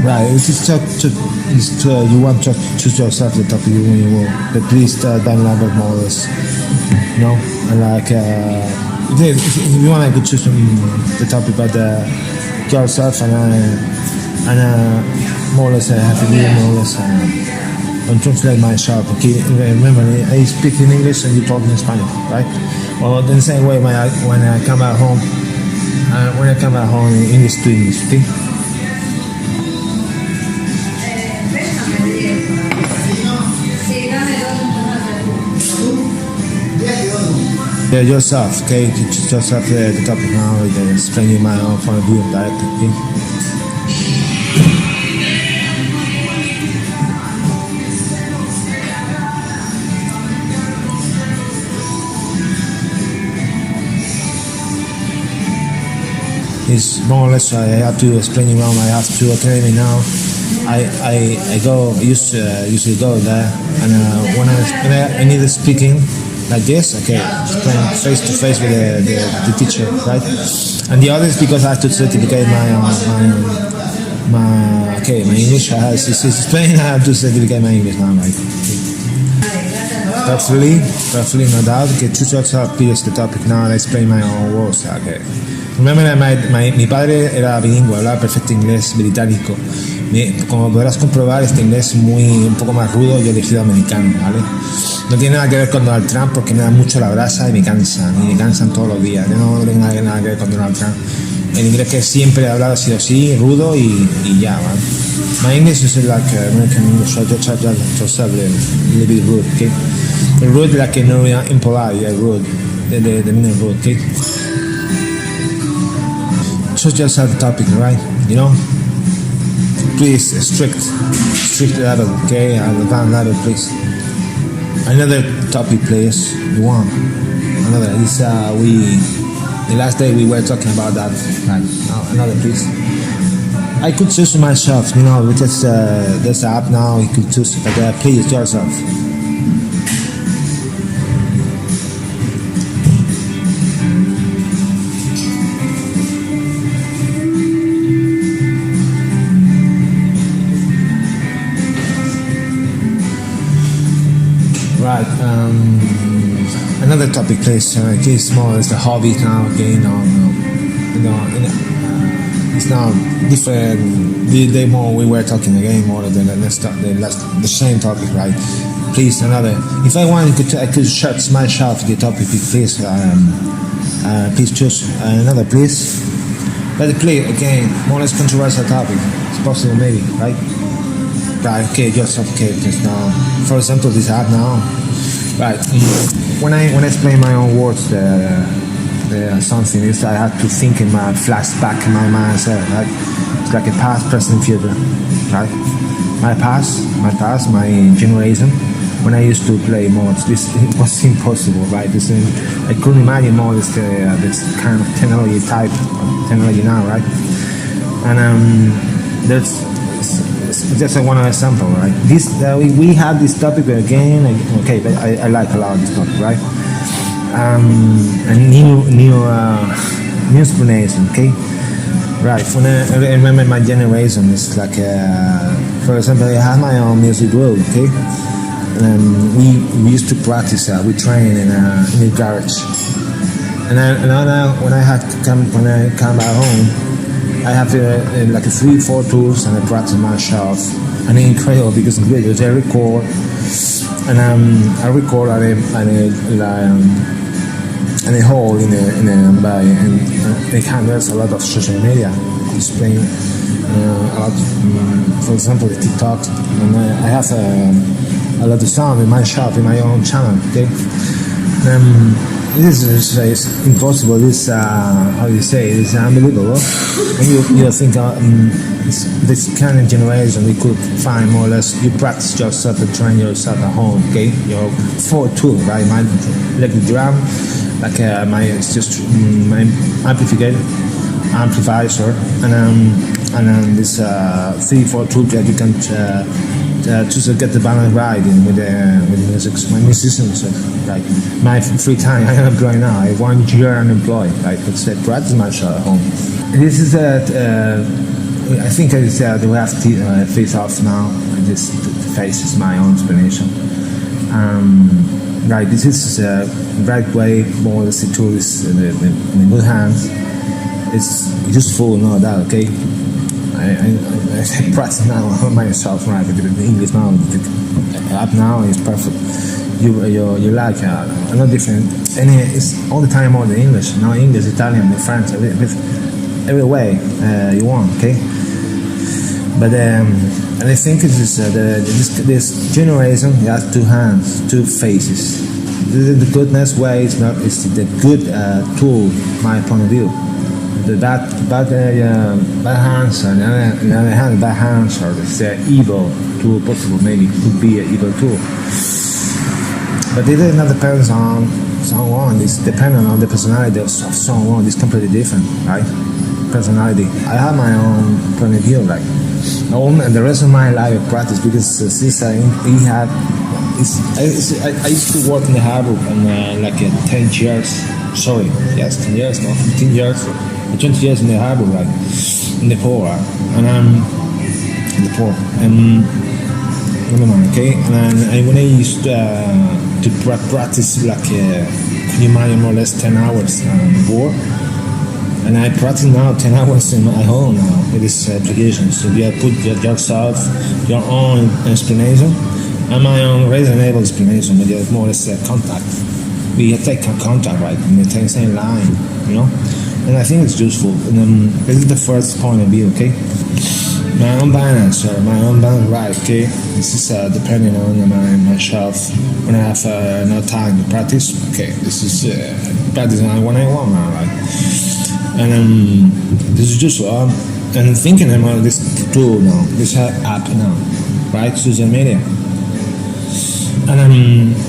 Right, it is you want to choose yourself the topic you want, but please don't elaborate more or less. You know, and like if you want, I could choose the topic, but yourself and more or less I have to do more or less and translate myself. Okay, remember I speak in English and you talk in Spanish, right? Or in the same way when I come back home, English to English, okay? Yeah, yourself, okay? Choose yourself the topic now, explain you my own point of view directly, okay? It's more or less I have to explain you I have to academy now. I usually go there, and when I need speaking like this, okay, explain face to face with the teacher, right? And the other is because I have to certificate my English. I have to explain. I have to certificate my English now, right? Perfectly, no doubt. Okay, choose yourself, please, the topic now. I explain my own words, okay. Remember that mi padre era bilingüe, hablaba perfecto inglés británico. Como podrás comprobar, este inglés un poco más rudo, yo he elegido americano, ¿vale? No tiene nada que ver con Donald Trump porque me da mucho la brasa y me cansan todos los días. Yo no tengo nada que ver con Donald Trump. El inglés que siempre he hablado ha sido así, rudo y ya, ¿vale? My English is like American English, so just yourself a little bit rude, okay? Rude like no impolite, yeah, rude, the meaning rude, okay? Choose yourself the topic, right? You know? Please, strict level, okay? Advanced level, please. Another topic, please. You want another? Is the last day we were talking about that. Right? Now, another, please. I could choose myself. You know, with this app now, you could choose. But please yourself. Right. Another topic, please. It's more as the hobby now. Again, it's now different. The day more we were talking again more than the same topic, right? Please, another. If I want, I could shut myself the topic. Please, please choose another, please. But please, again, more or less controversial topic. It's possible, maybe, right? Right, okay, just okay, just now. For example, this app now. Right, when I explain my own words, something is I have to think in my flashback in my mindset, right? It's like a past, present, future, right? My past, my generation. When I used to play mods, it was impossible, right? I couldn't imagine more this kind of technology now, right? And there's just one example, right? This we had this topic again, okay, but I like a lot of this topic, right? A new explanation, okay? Right. When I remember my generation, it's like, for example, I had my own music group, okay? And we used to practice. We train in the garage. And when I come back home, I have like 3-4 tools and I practice myself. And it's incredible because I record and I record at a hole and it handles a lot of social media. It's playing a lot, for example, the TikTok. And I have a lot of sound in my shop, in my own channel. Okay. This is impossible. This how do you say? It's unbelievable. And you think this kind of generation we could find more or less. You practice yourself and train yourself at home. Okay, your 4 tools, right? My electric drum, like it's just my amplifier, and this 3-4 tools that you can choose to get the balance right with music. My musicians, like my free time. I am employed now. I 1 year unemployed. Right, but I practice myself at home. This is I think we have to face off now. This face is my own explanation. Right, this is a right way more the tool is in good hands. It's useful, no doubt. Okay, I practice now on myself. Right, with the English now, the app now is perfect. You like not different. And it's all the time on the English. Now English, Italian, French, every way you want. Okay, but and I think it is this generation has two hands, two faces. The goodness way is not is the good tool, my point of view. The bad hands, on the other hand, bad hands are the evil tool possible. Maybe could be an evil tool. But it does not depends on someone. It's dependent on the personality of someone. It's completely different, right? Personality. I have my own point of view, right? And the rest of my life I practice because since I used to work in the harbor and like 10 years. Sorry, yes, 10 years, no, 15 years, 20 years in the harbor, right? In the port, and I'm in the port, and okay, and when I used to practice like can you imagine more or less 10 hours on board. And I practice now 10 hours in my home now with this application. So you put yourself, your own explanation, and my own reasonable explanation with your more or less contact. We take contact, right? And we take the same line, you know? And I think it's useful. And this is the first point of view, okay? My own balance, right, okay? This is depending on myself. When I have no time to practice, okay, this is practicing when I want now, right? And this is just and thinking about this tool now, this app now, right? Social media. And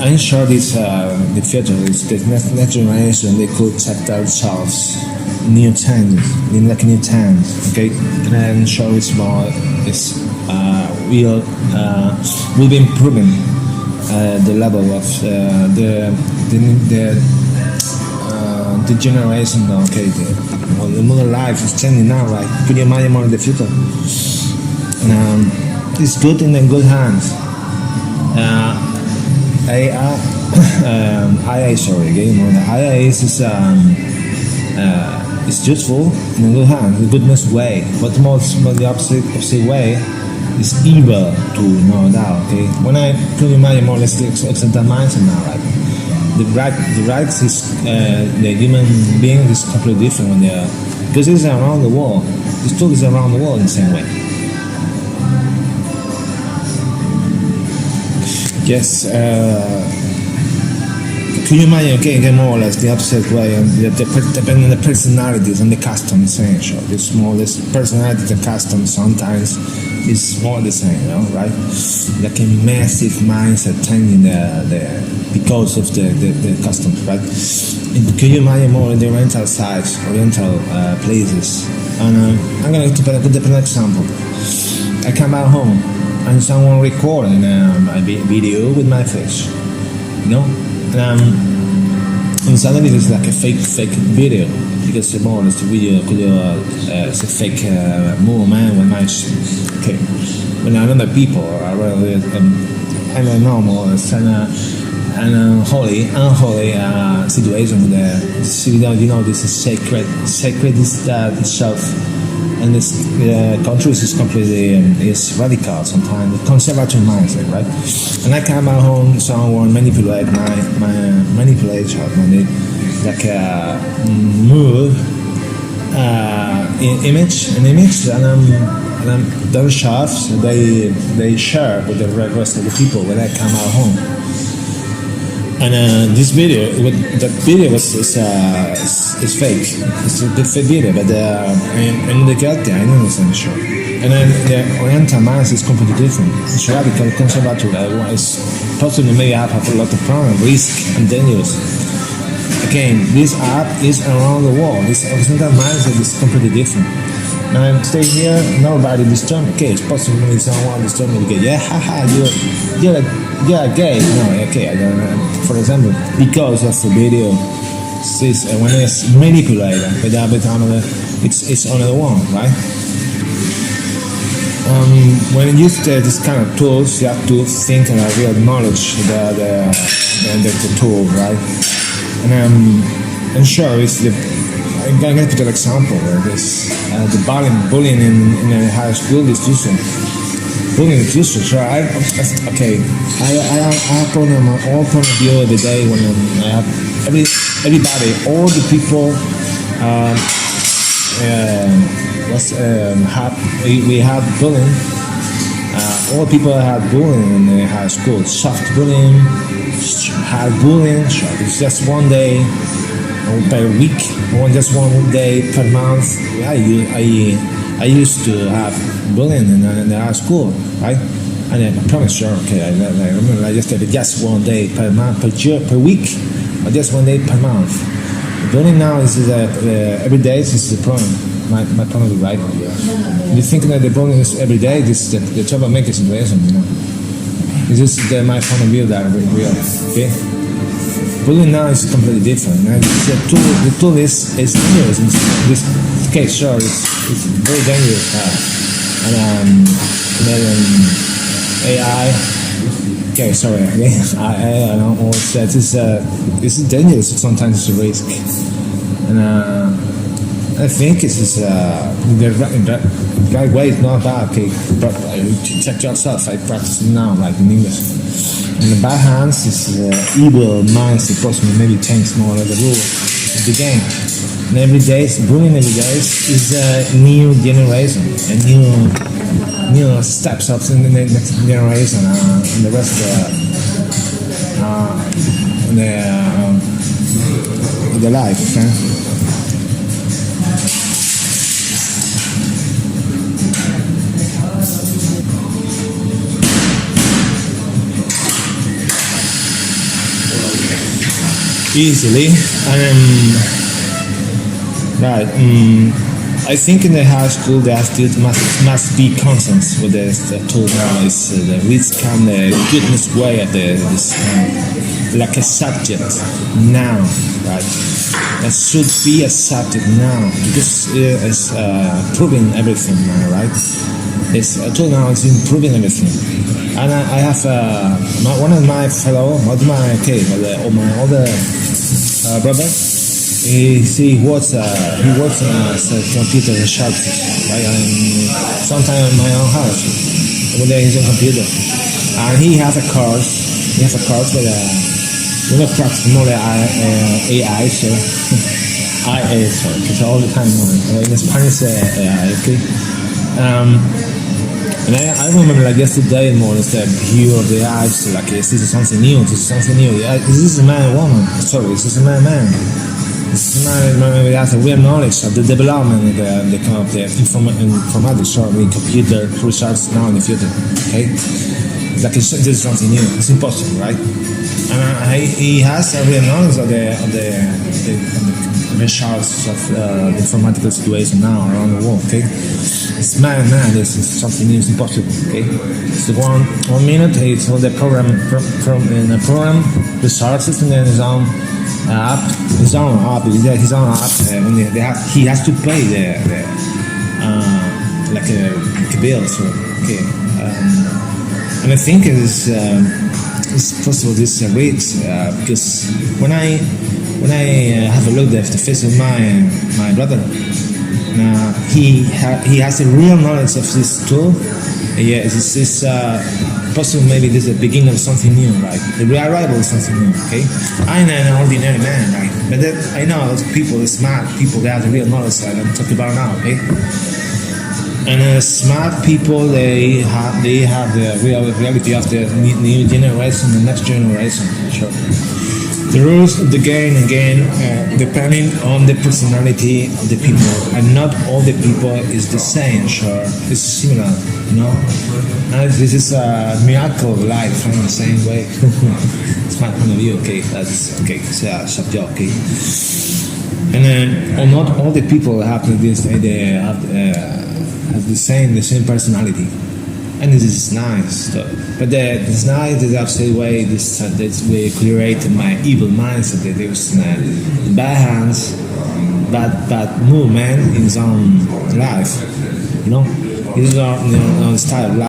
I'm sure this the future is the next generation. They could check themselves new changes, like new trends, okay? And I'm sure it's more will be improving the level of the generation, okay, the modern life is changing now, right? Could you imagine more in the future? And it's good in good hands. AI, sorry, again, AI is useful in a good hands, the goodness way. But the opposite way is evil to no doubt, okay? When I could imagine more or less the occidental mindset now, right? The rights is the human being is completely different when they are, because it's around the world. This tool is around the world in the same way. Yes, can you imagine? Okay, again, more or less the opposite way, and depending on the personalities and the customs, saying sure, this more or less personality, the customs sometimes is more the same, you know, right? Like a massive mindset changing because of the customs, right? And can you imagine more in the oriental sites, oriental places? And I'm going to put an example. I come back home and someone recording a video with my face, you know, and suddenly it's like a fake video because more or less the video it's a fake movement with my okay. When another people are really and a normal and unholy situation with you know, this is sacred is itself, and this country is completely is radical sometimes, conservative mindset, right? And I come at home, someone manipulate like move image, and I'm those shots they share with the rest of the people when I come at home. And this video, that video is fake. It's a fake video, but and the guilty, I know it's sure. And then the Oriental mass is completely different. It's radical, conservative. It's possibly maybe have a lot of problem, risk, and dangerous. Again, this app is around the world. This Occidental mindset is completely different. And I stay here, nobody disturb me. Okay, it's possible maybe someone disturb me again. Yeah, haha, you're gay. No, okay, I don't know. For example, because of the video, when it's manipulated, it's on the one, right? When you use this kind of tools, you have to think and real knowledge the tool, right? And sure, it's the I'm gonna put an example where this the bullying in a high school is useful. Bullying is useful. Sure, I have problem my own point of view every day when I have everybody, all the people. We have bullying. All people have bullying in the high school. Soft bullying, hard bullying. It's just one day per week, or just one day per month. I used to have bullying in the high school, right? And I promise you, okay, I remember I just did it just one day per month, per week, or just one day per month. Bullying now is every day. This is the problem. My point of view, right? You think that the bullying is every day. This is the troublemaker situation, you know. This is my point of view that real. Okay. Bullying now is completely different. And the tool is dangerous. In this case, sure, it's very dangerous. AI. Okay, sorry. I don't know. This is dangerous. Sometimes it's a risk, and I think it's the right way is not bad. Okay, but check yourself. I practice it now, like in English. In the bad hands, is evil minds. The person maybe change more of the rule of the game. And every day, bullying every day is a new generation, a new steps up in the next generation, and the rest of the life. Okay? Easily, right. I think in the high school there still must be conscience with the tool now is the risk and the goodness way of this like a subject now, right? That should be a subject now because it's proving everything now, right? It's a tool now. It's improving everything. And I have one of my fellow, not my kid, but my other brother. He works as a computer researcher, right? Sometimes in my own house, over there he's a computer, and he has a course. He has a course with we're not practicing more AI, so IA, sorry, because all the time in Spanish AI, okay. And I remember like yesterday morning the view of the eyes, like this is something new. This is a man, woman. Sorry, this is a man. This is a man. We have a real knowledge of the development of the kind of the informatics or the computer research now in the future. Okay, like this is something new. It's impossible, right? And he has a real knowledge of the research of the informatical situation now around the world. Okay. It's man, this is something new, it's impossible, okay? So 1 minute, it's all the program in the program resources and then his own app, and he has to pay the like a bill, so okay. And I think it's possible this rate because when I have a look at the face of my brother. He has a real knowledge of this tool. Yeah, this is possible. Maybe this is the beginning of something new, right? The arrival of something new. Okay, I'm an ordinary man, right? But I know those people, the smart people, they have the real knowledge that I'm talking about now. Okay, and smart people, they have the reality of the new generation, the next generation. Sure. The rules of the game again depending on the personality of the people, and not all the people is the same. Sure, it's similar, you know. And this is a miracle of life in the same way. It's my point of view. Okay, that's okay. It's a subject. Okay, and not all the people have this. They have the same personality. And this is nice, but it's nice that I've said way this way created my evil mindset that there was bad hands, bad movement in his own life, you know. This is our style of life.